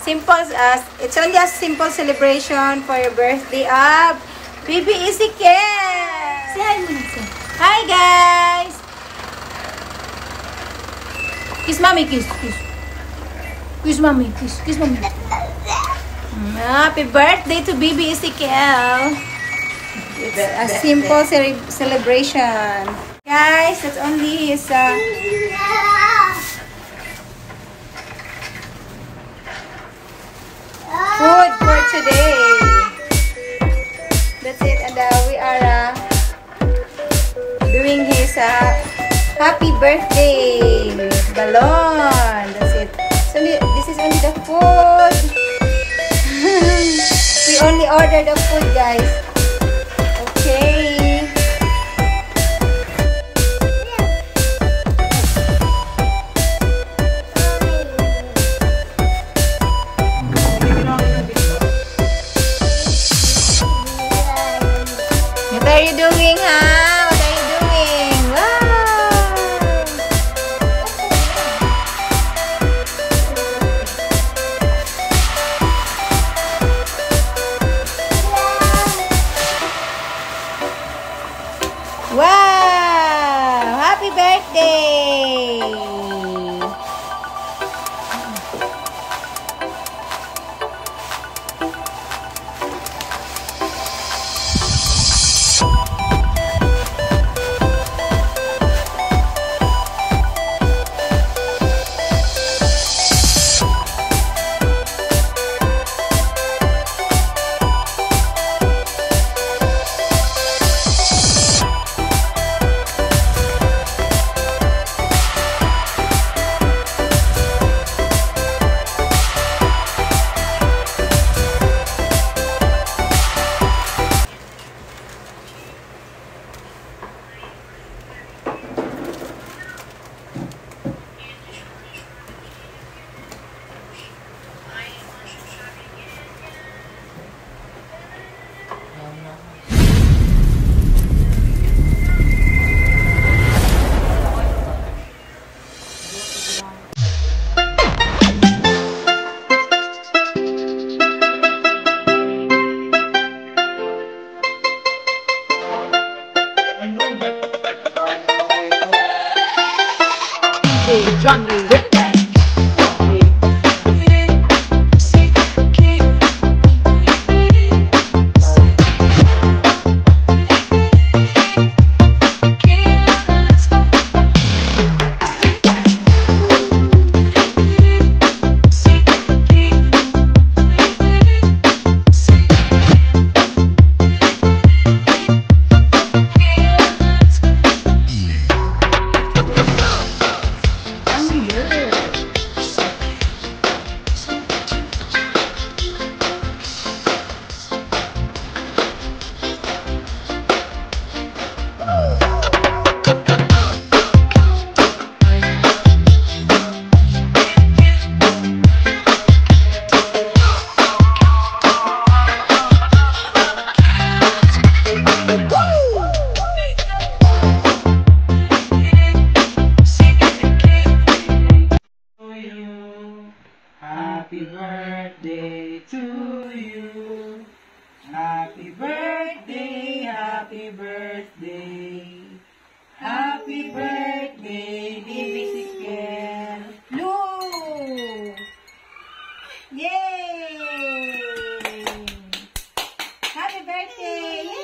Simple, it's only a simple celebration for your birthday of baby Ezekiel. Say hi, muna. Hi, guys. Kiss mommy, kiss. Kiss mommy, kiss mommy. Happy birthday to baby Ezekiel. It's a simple celebration. Guys, that's only his food for today. That's it, and we are doing his happy birthday balloon. That's it. So this is only the food. We only order the food, guys. Okay. What are you doing, huh? What are you doing? Wow! Wow! Happy birthday! Johnny. Happy birthday to you. Happy birthday, happy birthday. Happy birthday, baby Ezekiel. Blue! Yay! Happy birthday! Yay!